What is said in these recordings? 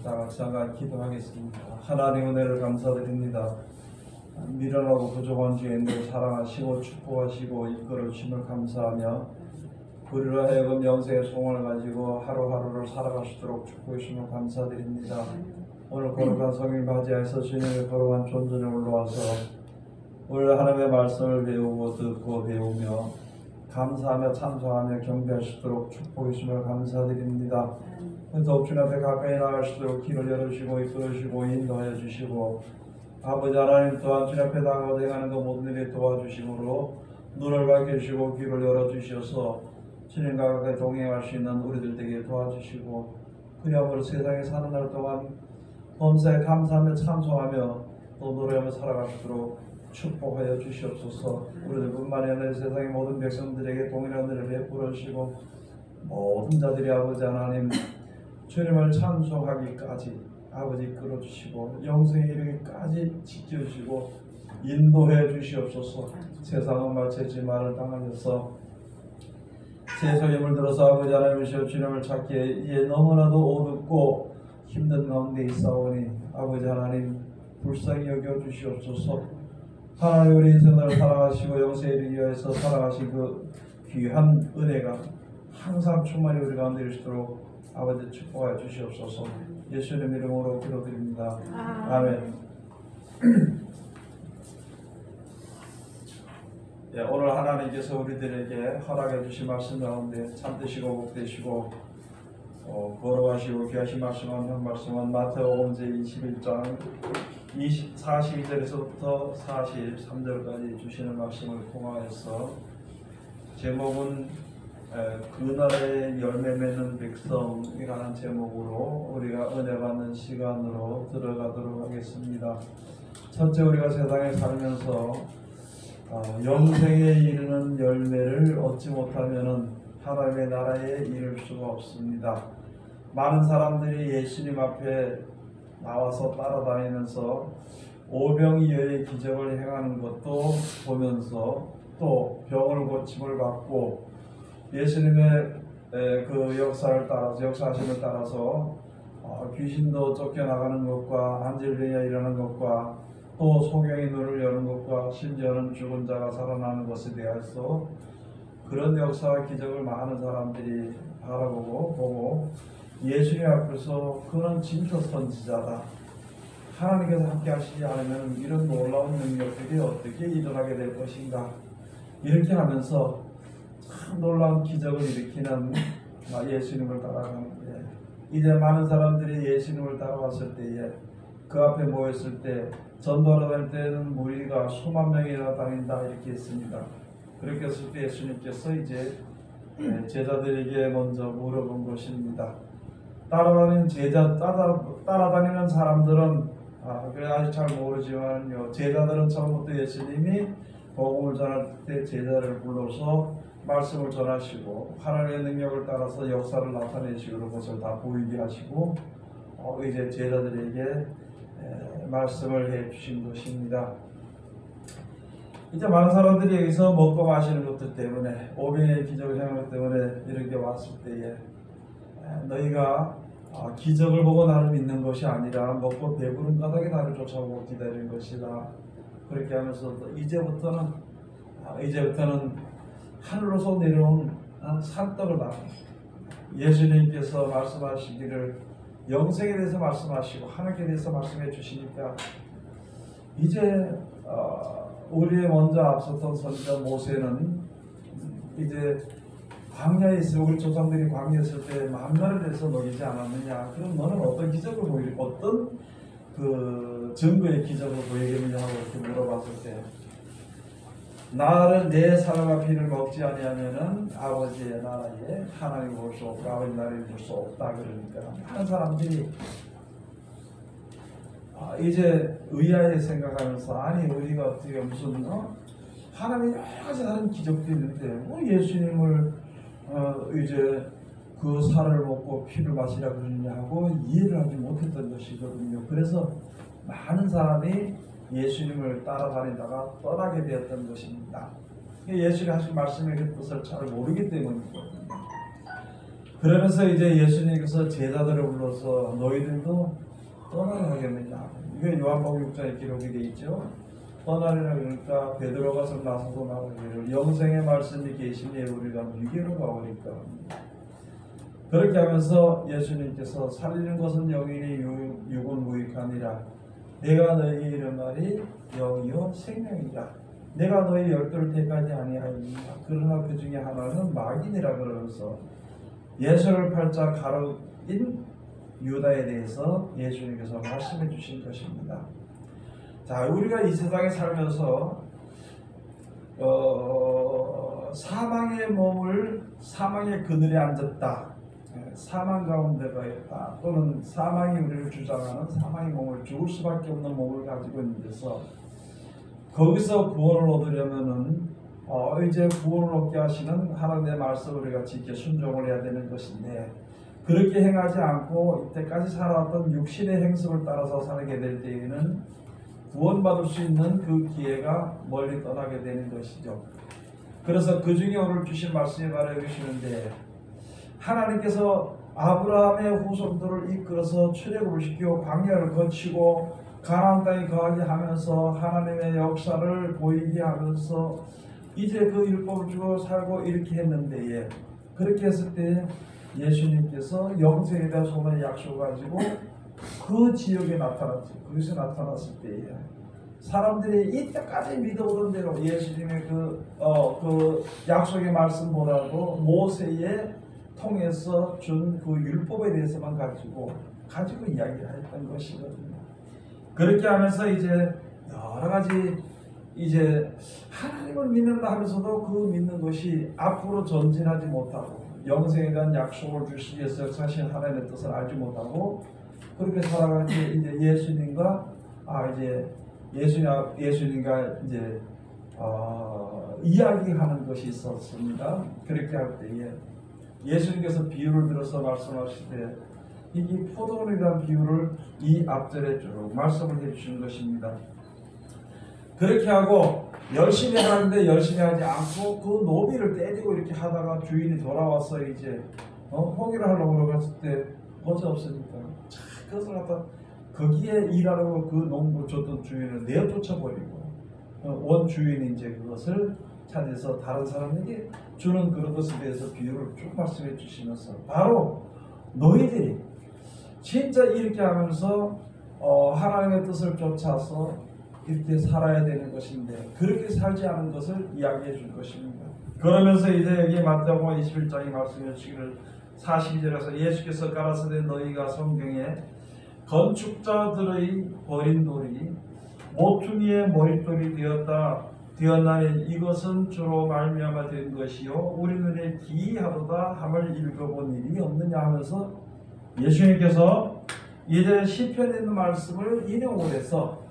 다 같이 한번 기도하겠습니다. 하나님 은혜를 감사드립니다. 미련하고 부족한 죄인들 사랑하시고 축복하시고 이끌어 주심을 감사하며 우리로 하여금 영생의 소원을 가지고 하루하루를 살아갈 수 있도록 축복해 주심을 감사드립니다. 오늘 거룩한 성일 맞이해서 주님의 거룩한 존전에 올라와서 오늘 하나님의 말씀을 배우고 듣고 배우며 감사하며 찬송하며 경배할 수 있도록 축복해 주심을 감사드립니다. 더욱 주님 앞에 가까이 나갈 수 있도록 길을 열어주시고 이끌어주시고 인도하여 주시고 아버지 하나님 또한 주님 앞에 나가고 행하는 그 모든 일에 도와주심으로 눈을 밝혀주시고 귀를 열어주셔서 주님과 가까이 동행할 수 있는 우리들 되게 도와주시고 그리하여 세상에 사는 날 동안 범사에 감사하며 찬송하며 또 노래하며 살아갈 수 있도록 축복하여 주시옵소서. 우리들뿐만이 아니라 세상의 모든 백성들에게 동일한 은혜를 베풀어 주시고 모든 자들이 아버지 하나님 주님을 찬송하기까지 아버지 이끌어주시고 영생에 이르기까지 지켜주시고 인도해 주시옵소서. 세상은 마치 지만을 당하여서 세상에 물들어서 아버지 하나님이시여 주님을 찾기에 이제 너무나도 어둡고 힘든 가운데 있사오니 아버지 하나님 불쌍히 여겨 주시옵소서. 하나님 우리 인생을 사랑하시고 영생에 이르기 위해서 살아가신 그 귀한 은혜가 항상 충만히 우리 가운데 이르시도록 아버지 축복하여 주시옵소서. 예수님 이름으로 기도드립니다. 아멘. 예, 오늘 하나님께서 우리들에게 허락해 주신 말씀 가운데 참되시고 복되시고 걸어가시고 귀하신 말씀은 말씀은 마태복음 제21장 42절에서부터 43절까지 주시는 말씀을 통하여서 제목은 그 나라의 열매 맺는 백성이라는 제목으로 우리가 은혜 받는 시간으로 들어가도록 하겠습니다. 첫째, 우리가 세상에 살면서 영생에 이르는 열매를 얻지 못하면 하나님의 나라에 이를 수가 없습니다. 많은 사람들이 예수님 앞에 나와서 따라다니면서 오병이어의 기적을 행하는 것도 보면서 또 병을 고침을 받고 예수님의 그 역사를 따라서 역사하심을 따라서 귀신도 쫓겨나가는 것과 안질병이 일어나는 것과 또 소경의 눈을 여는 것과 심지어는 죽은 자가 살아나는 것에 대해서 그런 역사와 기적을 많은 사람들이 바라보고 보고 예수님 앞에서 그는 진짜 선지자다. 하나님께서 함께 하시지 않으면 이런 놀라운 능력들이 어떻게 일어나게 될 것인가. 이렇게 하면서 참 놀라운 기적을 일으키는 예수님을 따라가는데 이제 많은 사람들이 예수님을 따라갔을 때에 그 앞에 모였을 때 전도하러 다닐 때는 무리가 수만 명이나 다닌다 이렇게 했습니다. 그렇게 했을 때 예수님께서 이제 제자들에게 먼저 물어본 것입니다. 따라다니는 사람들은 그래 아직 잘 모르지만요, 제자들은 처음부터 예수님이 복음을 전할 때 제자를 불러서 말씀을 전하시고 하나님의 능력을 따라서 역사를 나타내시고 그것을 다 보이게 하시고 이제 제자들에게 말씀을 해 주신 것입니다. 이제 많은 사람들이 여기서 먹고 마시는 것들 때문에 오병이의 기적을 행한 것 때문에 이렇게 왔을 때에 너희가 기적을 보고 나를 믿는 것이 아니라 먹고 배부른 까닭에 나를 쫓아오고 기다리는 것이다. 그렇게 하면서 이제부터는 하늘로서 내려온 산떡을 다 예수님께서 말씀하시기를 영생에 대해서 말씀하시고 하나님께 대해서 말씀해 주시니까 이제 우리의 먼저 앞섰던 선지자 모세는 이제 광야에 있어 우리 조상들이 광야에 있을 때 만나를 해서 먹이지 않았느냐. 그럼 너는 어떤 기적을 어떤 그 증거의 기적을 보이겠느냐 하고 이렇게 물어봤을 때 나를 내 살과 피를 먹지 아니하면은 아버지의 나라에 하나님을 볼 수 없고 아버지 나라를 볼 수 없다. 그러니까 많은 사람들이 이제 의아해 생각하면서 아니 우리가 어떻게 무슨 하나님이 여러 가지 다른 기적도 있는데 예수님을 이제 그 살을 먹고 피를 마시라 그러느냐 하고 이해를 하지 못했던 것이거든요. 그래서 많은 사람이 예수님을 따라다니다가 떠나게 되었던 것입니다. 예수님 하신 말씀의 뜻을 잘 모르기 때문이거든요. 그러면서 이제 예수님께서 제자들을 불러서 너희들도 떠나야 하겠느냐. 이게 요한복음 6장에 기록이 되어 있죠. 떠나리라. 그러니까 베드로가 서 나서서 나가기를 영생의 말씀이 계시니 우리가 위기로 가오니까. 그렇게 하면서 예수님께서 살리는 것은 영이니 육은 무익하니라. 내가 너희에게 이른 말이 영이요 생명이라. 내가 너희 열두를 택하지 아니하였느냐. 그러나 그 중에 하나는 마귀니라. 그러면서 예수를 팔자 가로인 유다에 대해서 예수님께서 말씀해 주신 것입니다. 자, 우리가 이 세상에 살면서 사망의 몸을 사망의 그늘에 앉았다, 사망 가운데가 있다, 또는 사망이 우리를 주장하는 사망의 몸을 죽을 수밖에 없는 몸을 가지고 있는 데서 거기서 구원을 얻으려면은 이제 구원을 얻게 하시는 하나님의 말씀을 우리가 지켜 순종을 해야 되는 것인데, 그렇게 행하지 않고 이때까지 살아왔던 육신의 행습을 따라서 살게 될 때에는 구원받을 수 있는 그 기회가 멀리 떠나게 되는 것이죠. 그래서 그 중에 오늘 주신 말씀이 바로 여기시는데, 하나님께서 아브라함의 후손들을 이끌어서 출애굽을 시키고 광야를 거치고 가나안 땅에 거하게 하면서 하나님의 역사를 보이게 하면서 이제 그 율법을 주고 살고 이렇게 했는데, 그렇게 했을 때 예수님께서 영생에 대한 소망의 약속을 가지고 그 지역에 나타났죠. 거기서 나타났을 때에 사람들이 이때까지 믿어오던 대로 예수님의 그 약속의 말씀보다도 모세의 통해서 준 그 율법에 대해서만 가지고 이야기를 했던 것이거든요. 그렇게 하면서 이제 여러 가지 이제 하나님을 믿는다 하면서도 그 믿는 것이 앞으로 전진하지 못하고 영생에 대한 약속을 주시기 위해서 사실 하나님의 뜻을 알지 못하고 그렇게 살아갈 때 이제 예수님과 예수님과 이제 이야기하는 것이 있었습니다. 그렇게 할 때에 예수님께서 비유를 들어서 말씀하실 때 이게 포도원에 대한 비유를 이 앞절에 쭉 말씀을 해주시는 것입니다. 그렇게 하고 열심히 하는데 열심히 하지 않고 그 노비를 때리고 이렇게 하다가 주인이 돌아와서 이제 포기를 하려고 그랬을 때 어찌 없으니까 그것을 갖다 거기에 일하려고 그 농부 줬던 주인을 내쫓아버리고 원 주인이 이제 그것을 찾아서 다른 사람에게 주는 그런 것에 대해서 비유를 쭉 말씀해 주시면서 바로 너희들이 진짜 이렇게 하면서 하나님의 뜻을 쫓아서 이렇게 살아야 되는 것인데 그렇게 살지 않은 것을 이야기해 줄 것입니다. 그러면서 이제 여기 마태복음 21장에 말씀해 주시기를 42절에서 예수께서 가라사대 너희가 성경에 건축자들의 버린 돌이 모퉁이의 머릿돌이 되었나니 이것은 주로 말미암아 된 것이요 우리 눈에 기이하도다 함을 읽어본 일이 없느냐 하면서 예수님께서 이제 시편에 있는 말씀을 인용을 해서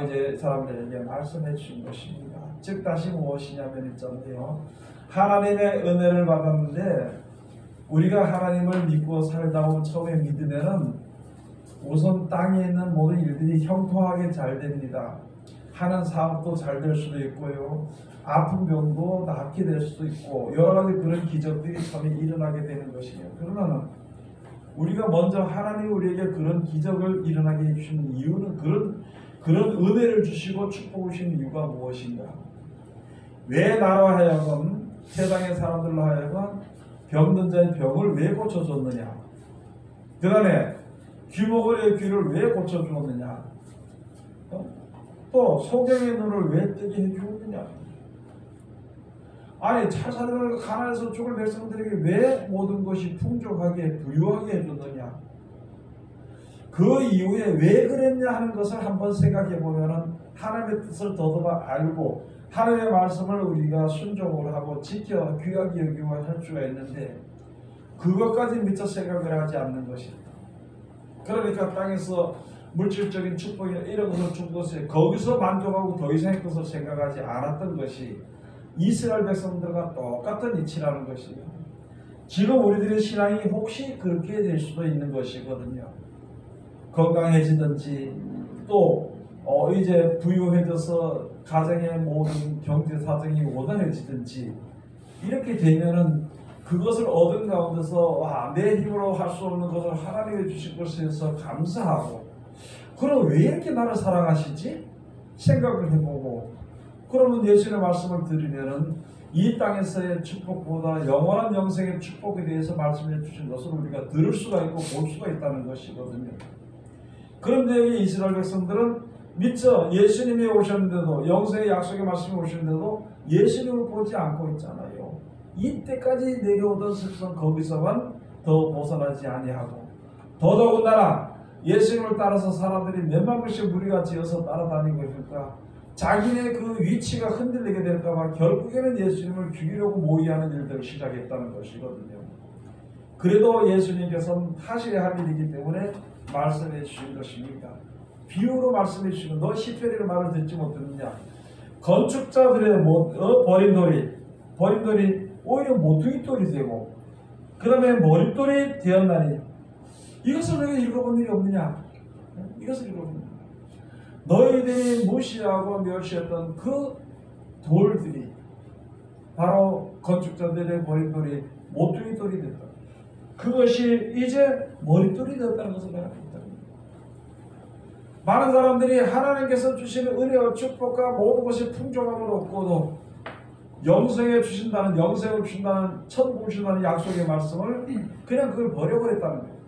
이제 사람들에게 말씀해 주신 것입니다. 즉 다시 무엇이냐면 있잖아요. 하나님의 은혜를 받았는데 우리가 하나님을 믿고 살다 보면 처음에 믿으면은 우선 땅에 있는 모든 일들이 형통하게 잘 됩니다. 하는 사업도 잘 될 수도 있고요. 아픈 병도 낫게 될 수도 있고 여러 가지 그런 기적들이 처음에 일어나게 되는 것이에요. 그러나 우리가 먼저 하나님이 우리에게 그런 기적을 일어나게 해주시는 이유는 그런 은혜를 주시고 축복을 주시는 이유가 무엇인가? 왜 나로 하여금 세상의 사람들로 하여금 병든 자의 병을 왜 고쳐줬느냐? 그 다음에 귀머거리의 귀를 왜 고쳐주었느냐? 또 소경의 눈을 왜 뜨게 해주었느냐? 아니 차사들을 가난해서 죽을 백성들에게 왜 모든 것이 풍족하게 부유하게 해줬느냐? 그 이후에 왜 그랬냐 하는 것을 한번 생각해 보면은 하나님의 뜻을 더더욱 알고 하나님의 말씀을 우리가 순종을 하고 지켜 귀하게 여기고 할 수가 있는데 그것까지 미처 생각을 하지 않는 것입니다. 그러니까 땅에서 물질적인 축복이나 이런 것을 준 것에 거기서 만족하고 더 이상의 것을 생각하지 않았던 것이 이스라엘 백성들과 똑같은 이치라는 것이에요. 지금 우리들의 신앙이 혹시 그렇게 될 수도 있는 것이거든요. 건강해지든지 또 이제 부유해져서 가정의 모든 경제 사정이 원활해지든지 이렇게 되면은 그것을 얻은 가운데서 내 힘으로 할 수 없는 것을 하나님이 주신 것에 대해서 감사하고, 그럼 왜 이렇게 나를 사랑하시지? 생각을 해보고, 그러면 예수님의 말씀을 들으면은 이 땅에서의 축복보다 영원한 영생의 축복에 대해서 말씀해 주신 것을 우리가 들을 수가 있고 볼 수가 있다는 것이거든요. 그런데 이스라엘 백성들은 미처 예수님이 오셨는데도, 영생의 약속의 말씀이 오셨는데도 예수님을 보지 않고 있잖아요. 이때까지 내려오던 습성 거기서만 더 벗어나지 아니하고, 더더군다나 예수님을 따라서 사람들이 몇만 명씩 무리가 지어서 따라다니고 있을까, 자기네 그 위치가 흔들리게 될까봐 결국에는 예수님을 죽이려고 모의하는 일들을 시작했다는 것이거든요. 그래도 예수님께서는 하셔야 할 일이기 때문에 말씀해 주신 것입니다. 비유로 말씀해 주시고, 너 시페리의 말을 듣지 못했느냐? 건축자들의 버린 돌이 오히려 모퉁이 돌이 되고, 그 다음에 머릿돌이 되었나니, 이것을 너희가 읽어본 일이 없느냐? 이것을 읽어본 일이, 너희들이 무시하고 멸시했던 그 돌들이 바로 건축자들의 버린 돌이 모퉁이 돌이 됐다. 그것이 이제 머릿돌이 되었다는 것을 내가 알았다. 많은 사람들이 하나님께서 주시는 은혜와 축복과 모든 것이 풍족함을 얻고도 영생을 주신다는, 천국을 주신다는 약속의 말씀을 그냥 그걸 버려버렸다는 거예요.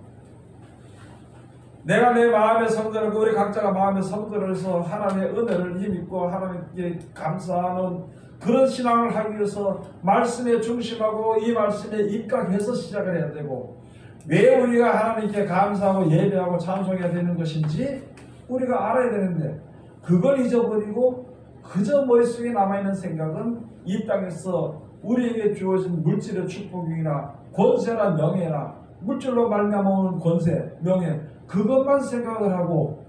내가 내 마음의 성전을, 우리 각자가 마음의 성전을 해서 하나님의 은혜를 힘입고 하나님께 감사하는 그런 신앙을 하기 위해서 말씀에 중심하고 이 말씀에 입각해서 시작을 해야 되고, 왜 우리가 하나님께 감사하고 예배하고 찬송해야 되는 것인지 우리가 알아야 되는데, 그걸 잊어버리고 그저 머릿속에 남아있는 생각은 이 땅에서 우리에게 주어진 물질의 축복이나 권세나 명예나 물질로 말미암아 오는 권세, 명예, 그것만 생각을 하고,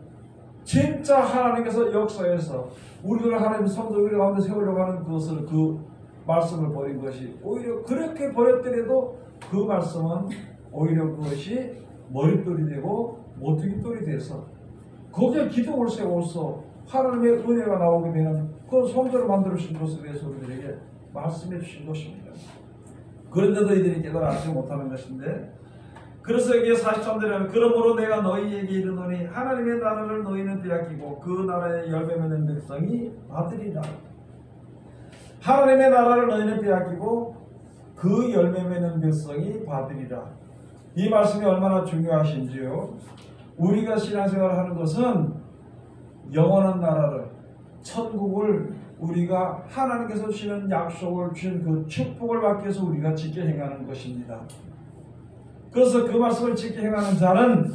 진짜 하나님께서 역사에서 우리를 하나님 성도들 가운데 세우려고 하는 그것을, 그 말씀을 버린 것이, 오히려 그렇게 버렸더라도 그 말씀은 오히려 그것이 머릿돌이 되고 모퉁이돌이 돼서 거기에 기둥을 세워서 하나님의 은혜가 나오게 되는 그 성전을 만들어 주신 것에 대해서 우리들에게 말씀해 주신 것입니다. 그런데도 이들이 깨달지 못하는 것인데, 그래서 여기에 43절에는 그러므로 내가 너희에게 이르노니 하나님의 나라를 너희는 빼앗기고 그 나라의 열매 맺는 백성이 받으리라. 하나님의 나라를 너희는 빼앗기고 그 열매 맺는 백성이 받으리라. 이 말씀이 얼마나 중요하신지요. 우리가 신앙생활을 하는 것은 영원한 나라를, 천국을 우리가 하나님께서 주시는 약속을 주신 그 축복을 받기 위해서 우리가 지켜 행하는 것입니다. 그래서 그 말씀을 지켜 행하는 자는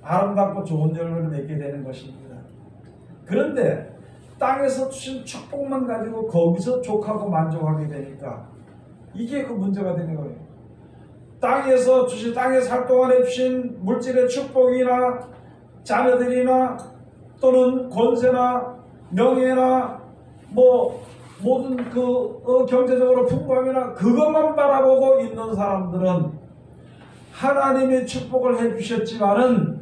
아름답고 좋은 열매를 맺게 되는 것입니다. 그런데 땅에서 주신 축복만 가지고 거기서 족하고 만족하게 되니까 이게 그 문제가 되는 거예요. 땅에서 주신, 땅에 살 동안에 주신 물질의 축복이나 자녀들이나 또는 권세나 명예나 모든 경제적으로 풍부함이나 그것만 바라보고 있는 사람들은 하나님의 축복을 해주셨지만은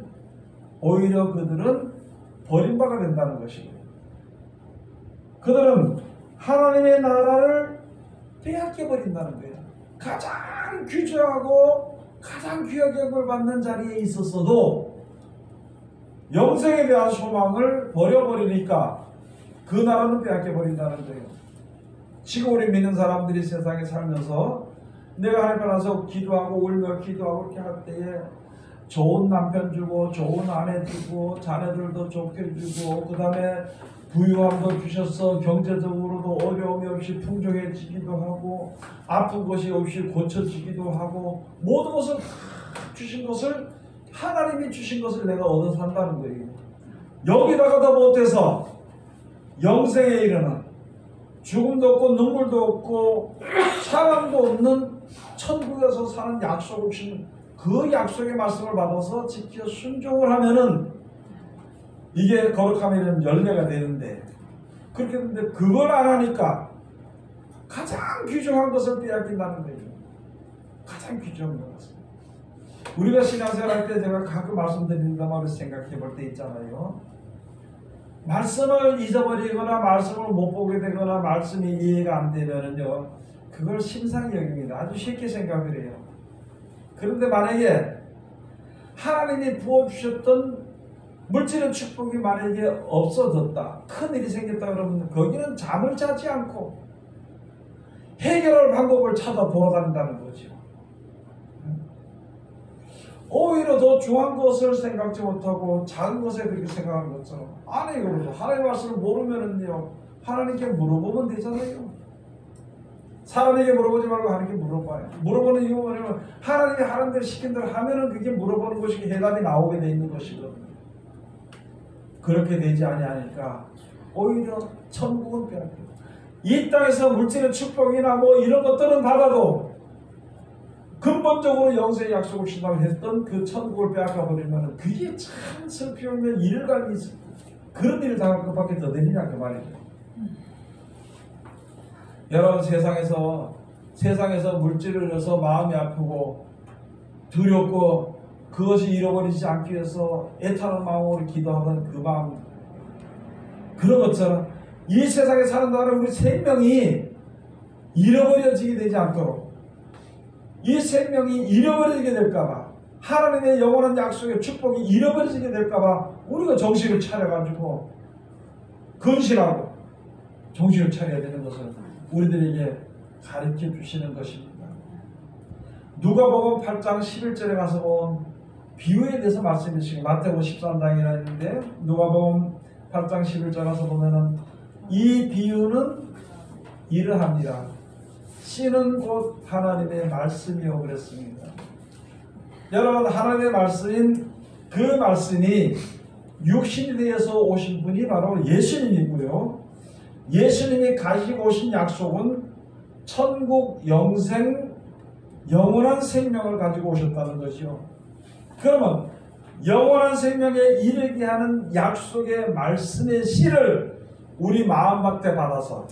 오히려 그들은 버림받게 된다는 것이에요. 그들은 하나님의 나라를 빼앗겨버린다는 거예요. 가장 귀중하고 가장 귀하게 여김을 받는 자리에 있었어도 영생에 대한 소망을 버려버리니까 그 나라는 빼앗겨버린다는 거예요. 지금 우리 믿는 사람들이 세상에 살면서 내가 하나님 앞에서 기도하고 울며 기도하고 이렇게 할 때에 좋은 남편 주고 좋은 아내 주고 자녀들도 좋게 주고 그 다음에 부유함도 주셔서 경제적으로도 어려움이 없이 풍족해지기도 하고 아픈 것이 없이 고쳐지기도 하고 모든 것을 주신 것을, 하나님이 주신 것을 내가 얻어 산다는 거예요. 여기다가 더 못해서 영생에 이르는 죽음도 없고 눈물도 없고 사랑도 없는 천국에서 사는 약속을 주신 그 약속의 말씀을 받아서 지켜 순종을 하면은 이게 거룩함이라는 열매가 되는데, 그렇게 했는데 그걸 안 하니까 가장 귀중한 것을 빼앗긴다는 거예요. 가장 귀중한 것을. 우리가 신앙생활 할 때 제가 가끔 말씀드린다만 생각해 볼 때 있잖아요. 말씀을 잊어버리거나 말씀을 못 보게 되거나 말씀이 이해가 안 되면은요, 그걸 심상히 여깁니다. 아주 쉽게 생각을 해요. 그런데 만약에 하나님이 부어주셨던 물질의 축복이 만약에 없어졌다, 큰일이 생겼다 그러면 거기는 잠을 자지 않고 해결할 방법을 찾아 돌아다닌다는 거죠. 오히려 더 중요한 것을 생각지 못하고 작은 것에 그렇게 생각하는 것처럼, 아니 그러죠. 하나님의 말씀을 모르면은요, 하나님께 물어보면 되잖아요. 사람에게 물어보지 말고 하나님께 물어봐요. 물어보는 이유가 뭐냐면 하나님이 하는 대로 시킨 대로 하면은 그게 물어보는 것이 해답이 나오게 돼 있는 것이거든요. 그렇게 되지 아니하니까 오히려 천국은 빼앗겨요. 이 땅에서 물질의 축복이나 뭐 이런 것들은 받아도 근본적으로 영생의 약속을 신앙했던 그 천국을 빼앗겨 버리면 그게 참 슬피우면 일감이 그런 일을 당할 것밖에 더 되느냐 그 말이죠. 여러분, 세상에서 물질을 얻어서 마음이 아프고 두렵고 그것이 잃어버리지 않기 위해서 애타는 마음으로 기도하는 그 마음, 그런 것처럼 이 세상에 사는 동안 우리 생명이 잃어버려지게 되지 않도록, 이 생명이 잃어버리게 될까봐, 하나님의 영원한 약속의 축복이 잃어버리게 될까봐 우리가 정신을 차려가지고 근신하고 정신을 차려야 되는 것을 우리들에게 가르쳐 주시는 것입니다. 누가복음 8장 11절에 가서 본 비유에 대해서 말씀해 주시고, 마태복음 13장이라 했는데 누가복음 8장 11절 가서 보면은 이 비유는 이러합니다. 씨는 곧 하나님의 말씀이요 그랬습니다. 여러분, 하나님의 말씀인 그 말씀이 육신이 되어서 오신 분이 바로 예수님이고요. 예수님이 가지고 오신 약속은 천국 영생 영원한 생명을 가지고 오셨다는 것이요. 그러면 영원한 생명에 이르게 하는 약속의 말씀의 씨를 우리 마음밭에 받아서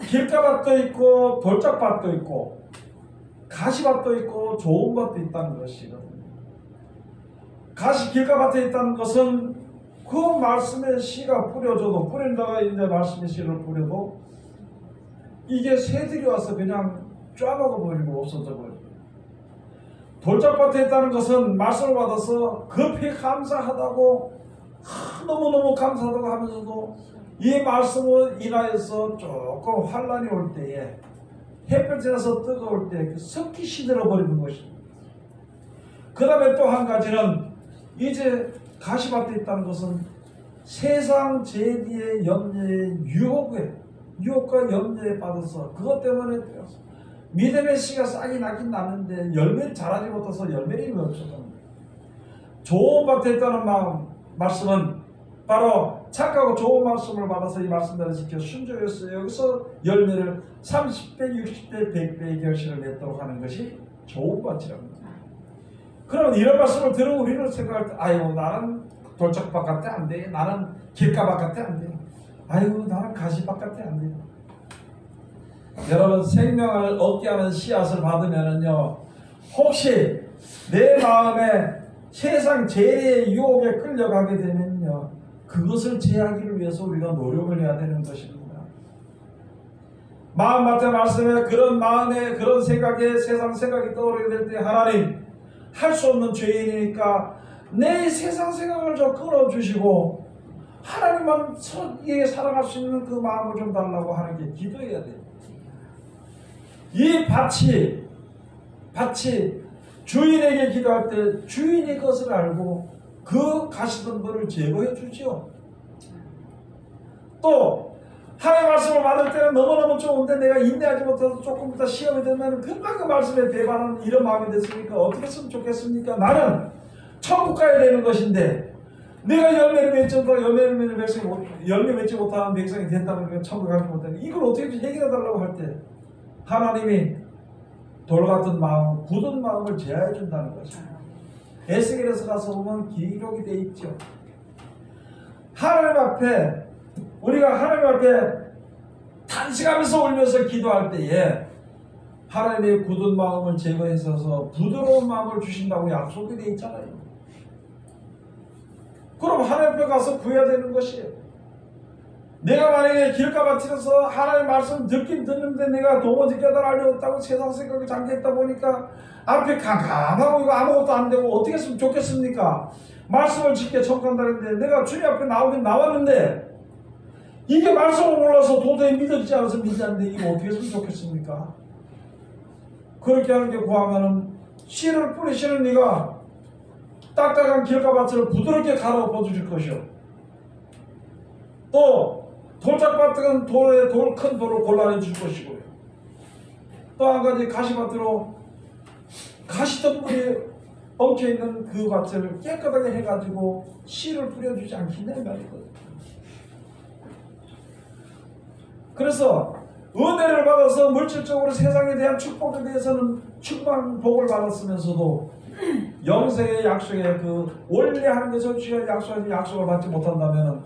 길가밭도 있고 돌짝밭도 있고 가시밭도 있고 좋은 밭도 있다는 것이거든요. 길가밭에 있다는 것은 그 말씀의 씨가 뿌려져도, 뿌린다가 이제 말씀의 씨를 뿌려도 이게 새들이 와서 그냥 쫙먹어버리고 없어져 버려요. 돌짝밭에 있다는 것은 말씀을 받아서 급히 감사하다고, 너무너무 감사하다고 하면서도 이 말씀을 인하여서 조금 환란이 올 때에, 햇볕이 나서 뜨거울 때 섞이 시들어 버리는 것입니다. 그 다음에 또 한 가지는, 이제 가시밭에 있다는 것은 세상 재리의 염려의 유혹과 염려에 빠져서 그것 때문에 믿음의 씨가 싹이 나긴 나는데 열매를 자라지 못해서 열매를 없었답니다. 좋은 밭에 있다는 말씀은 바로 착하고 좋은 말씀을 받아서 이 말씀대로 지켜 순종해서 여기서 열매를 30배, 60배, 100배의 결실을 맺도록 하는 것이 좋은 밭이랍니다. 그러면 이런 말씀을 들으면 우리는 생각할 때, 아이고 나는 돌짝밭 같아 안 돼, 나는 길가밭 같아 안 돼, 아이고 나는 가시밭 같아 안 돼. 여러분, 생명을 얻게 하는 씨앗을 받으면은요, 혹시 내 마음에 세상 재래의 유혹에 끌려가게 되면요, 그것을 제하기를 위해서 우리가 노력을 해야 되는 것입니다. 마음밭의 말씀에 그런 마음에 그런 생각에 세상 생각이 떠오르게 될 때, 하나님 할 수 없는 죄인이니까 내 세상 생각을 좀 끊어주시고 하나님만 사랑할 수 있는 그 마음을 좀 달라고 하는 게 기도해야 돼요. 이 밭이 주인에게 기도할 때 주인이 그것을 알고 그 가시덤불을 제거해 주죠. 또 하나님의 말씀을 받을 때는 너무너무 좋은데 내가 인내하지 못해서 조금 이따 시험이 되면 금방 그 말씀에 배반하는 이런 마음이 됐으니까 어떻게 했으면 좋겠습니까? 나는 천국 가야 되는 것인데 내가 열매 맺지 못하는 백성이 된다면 천국 가지 못하는, 이걸 어떻게 해결해 달라고 할 때 하나님이 돌같은 마음, 굳은 마음을 제하해 준다는 거죠. 에스겔에서 가서 보면 기록이 되어 있죠. 우리가 하나님 앞에 탄식하면서 울면서 기도할 때에 하나님의 굳은 마음을 제거해서 부드러운 마음을 주신다고 약속이 되어 있잖아요. 그럼 하나님 앞에 가서 구해야 되는 것이에요. 내가 만약에 길가마치면서 하나님의 말씀 듣긴 듣는데 내가 도무지 깨달으려 없다고 세상 생각에 잠겨있다 보니까 앞에 캄캄하고 이거 아무것도 안 되고 어떻게 했으면 좋겠습니까? 말씀을 짓게 청한다는데 내가 주님 앞에 나오긴 나왔는데 이게 말씀을 몰라서 도저히 믿어지지 않아서 믿지 않는데 이거 어떻게 했으면 좋겠습니까? 그렇게 하는 게 구하면은 씨를 뿌리시는 네가 딱딱한 길가밭을 부드럽게 갈아엎어 주실 것이요. 또 돌짝밭은 돌에 큰 돌을 골라내 줄 것이고요. 또 한 가지 가시밭으로 가시덤불이 엉켜있는 그 밭을 깨끗하게 해가지고 씨를 뿌려주지 않겠냐 말이거든요. 그래서 은혜를 받아서 물질적으로 세상에 대한 축복에 대해서는 충만한 복을 받았으면서도 영생의 약속에 그 원래 하는 것을 주여 약속하신 약속을 받지 못한다면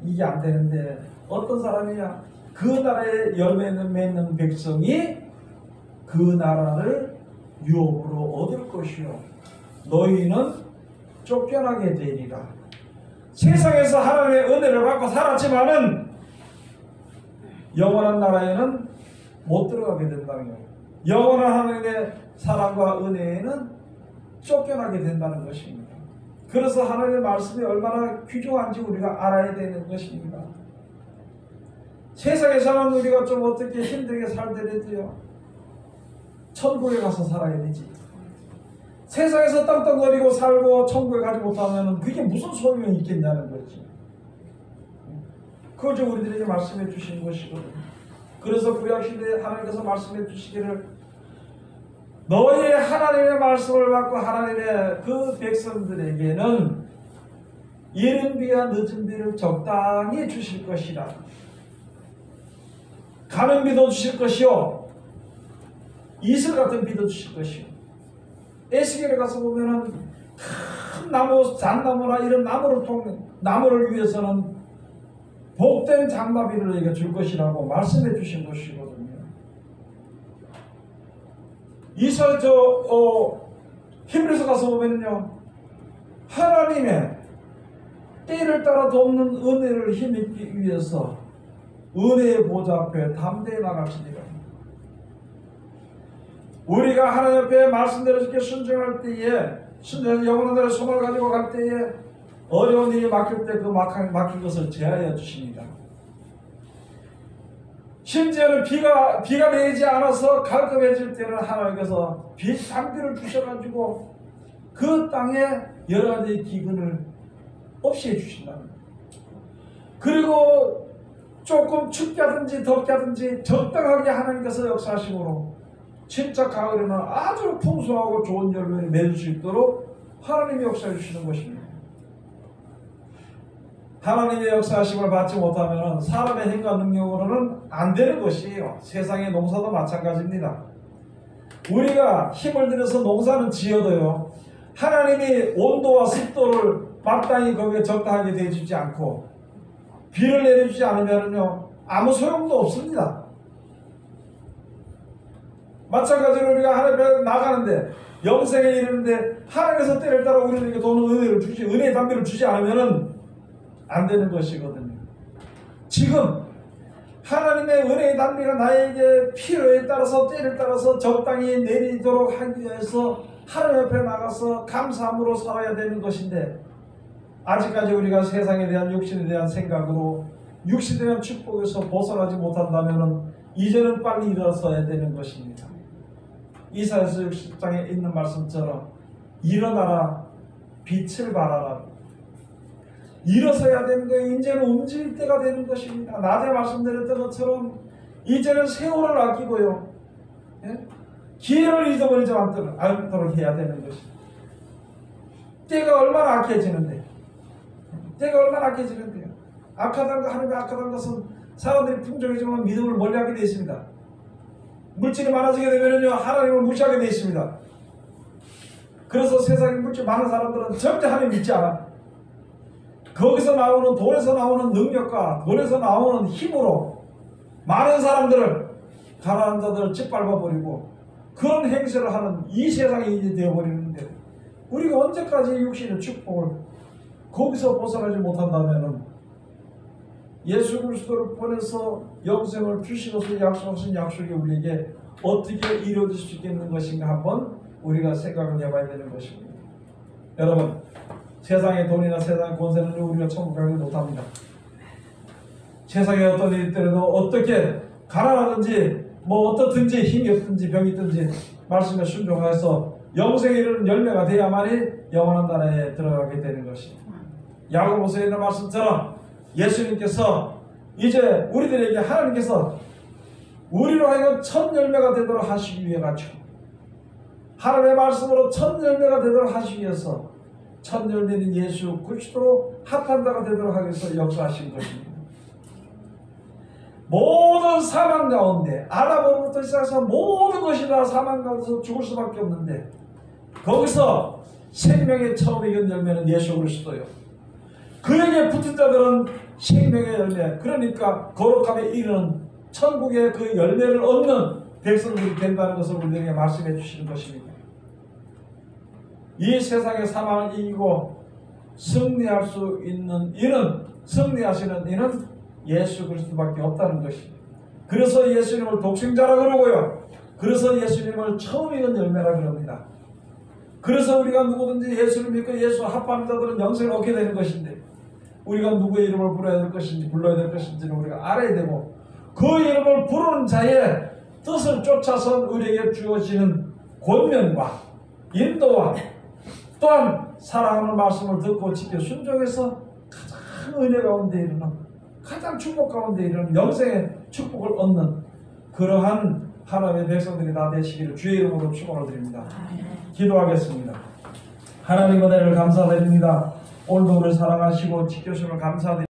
이게 안 되는데 어떤 사람이냐? 그 나라에 열매는 맺는 백성이 그 나라를 유업으로 얻을 것이요 너희는 쫓겨나게 되리라. 세상에서 하나님의 은혜를 받고 살았지만은 영원한 나라에는 못 들어가게 된다는 거예요. 영원한 하나님의 사랑과 은혜에는 쫓겨나게 된다는 것입니다. 그래서 하나님의 말씀이 얼마나 귀중한지 우리가 알아야 되는 것입니다. 세상에서는 우리가 좀 어떻게 힘들게 살더라도요 천국에 가서 살아야 되지. 세상에서 땅땅거리고 살고 천국에 가지 못하면 그게 무슨 소용이 있겠냐는 거지. 그걸 좀 우리들에게 말씀해 주신 것이거든요. 그래서 구약시대에 하나님께서 말씀해 주시기를 너희 하나님의 말씀을 받고 하나님의 그 백성들에게는 이른 비와 늦은 비를 적당히 주실 것이라. 가는 비도 주실 것이요 이슬 같은 비도 주실 것이요. 에스겔에 가서 보면은 큰 나무, 잣나무나 이런 나무를 위해서는 복된 장마비를 너희가 줄 것이라고 말씀해 주신 것이거든요. 히브리서 가서 보면요 하나님의 때를 따라 돕는 은혜를 힘입기 위해서 은혜의 보좌 앞에 담대히 나갈지니라. 우리가 하나님 앞에 말씀대로 이렇게 순종할 때에 영원한 나라의 소망을 가지고 갈 때에 어려운 일이 막힐 때 그 막힌 것을 제하여 주십니다. 심지어는 비가 내리지 않아서 갈급해질 때는 하나님께서 단비를 주셔가지고 그 땅에 여러 가지 기근을 없애해 주신다는 거예요. 그리고 조금 춥게 하든지 덥게 하든지 적당하게 하나님께서 역사하심으로 진짜 가을에는 아주 풍성하고 좋은 열매를 맺을 수 있도록 하나님이 역사해 주시는 것입니다. 하나님의 역사하심을 받지 못하면 사람의 힘과 능력으로는 안 되는 것이에요. 세상의 농사도 마찬가지입니다. 우리가 힘을 들여서 농사는 지어도요 하나님이 온도와 습도를 마땅히 거기에 적당하게 내주지 않고 비를 내려주지 않으면요 아무 소용도 없습니다. 마찬가지로 우리가 하나님 앞에 나가는데 영생에 이르는데 하나님께서 때를 따라 우리에게 도는 은혜를 주지 은혜의 담비를 주지 않으면은 안 되는 것이거든요. 지금 하나님의 은혜의 담비가 나에게 필요에 따라서 때를 따라서 적당히 내리도록 하기 위해서 하나님 앞에 나가서 감사함으로 살아야 되는 것인데 아직까지 우리가 세상에 대한 육신에 대한 생각으로 육신에 대한 축복에서 벗어나지 못한다면 이제는 빨리 일어서야 되는 것입니다. 이사야서 60장에 있는 말씀처럼 일어나라 빛을 발하라. 일어서야 되는 거예요. 이제는 움직일 때가 되는 것입니다. 낮에 말씀드렸던 것처럼 이제는 세월을 아끼고요 기회를 잊어버리지 않도록 해야 되는 것입니다. 때가 얼마나 악해지는데 악하다는 거 하나님의 악하다는 것은 사람들이 풍족해지면 믿음을 멀리하게 되어 있습니다. 물질이 많아지게 되면요 하나님을 무시하게 되어 있습니다. 그래서 세상에 물질 많은 사람들은 절대 하나님 믿지 않아. 거기서 나오는 돈에서 나오는 능력과 돈에서 나오는 힘으로 많은 사람들을 가난한 자들을 짓밟아버리고 그런 행세를 하는 이 세상이 이제 되어버리는데 우리가 언제까지 육신의 축복을 거기서 벗어나지 못한다면 예수 그리스도를 보내서 영생을 주시고서 약속하신 약속이 우리에게 어떻게 이루어질 수 있겠는 것인가 한번 우리가 생각을 해봐야 되는 것입니다. 여러분, 세상의 돈이나 세상의 권세는 우리가 천국 가지 못합니다. 세상에 어떤 일이 있더라도 어떻게 가난하든지 뭐 어떻든지 힘이 없든지 병이 있든지 말씀에 순종해서 영생에 이르는 열매가 돼야만이 영원한 나라에 들어가게 되는 것입니다. 야고보서에 있는 말씀처럼 예수님께서 이제 우리들에게 하나님께서 우리로 하여금 첫 열매가 되도록 하시기 위해 가지고 하나님의 말씀으로 첫 열매가 되도록 하시기 위해서 첫 열매는 예수 그리스도로 합한 자가 되도록 하기 위해서 역사하신 것입니다. 모든 사망 가운데 아담으로부터 시작해서 모든 것이 다 사망 가운데서 죽을 수밖에 없는데 거기서 생명의 처음 익은 열매는 예수 그리스도요. 그에게 붙은 자들은 생명의 열매, 그러니까 거룩함에 이르는 천국의 그 열매를 얻는 백성들이 된다는 것을 우리에게 말씀해 주시는 것입니다. 이 세상의 사망을 이기고 승리할 수 있는 이는, 승리하시는 이는 예수 그리스도밖에 없다는 것입니다. 그래서 예수님을 독생자라 그러고요. 그래서 예수님을 처음 익은 열매라 그럽니다. 그래서 우리가 누구든지 예수를 믿고 예수 합하는 자들은 영생을 얻게 되는 것인데 우리가 누구의 이름을 불러야 될 것인지 불러야 될 것인지는 우리가 알아야 되고 그 이름을 부르는 자의 뜻을 쫓아서 우리에게 주어지는 권면과 인도와 또한 사랑하는 말씀을 듣고 지켜 순종해서 가장 은혜 가운데 이르는 가장 축복 가운데 이르는 영생의 축복을 얻는 그러한 하나님의 백성들이 다 되시기를 주의 이름으로 축원을 드립니다. 기도하겠습니다. 하나님 은혜를 감사드립니다. 오늘도 우리를 사랑하시고 지켜주심을 감사드립니다.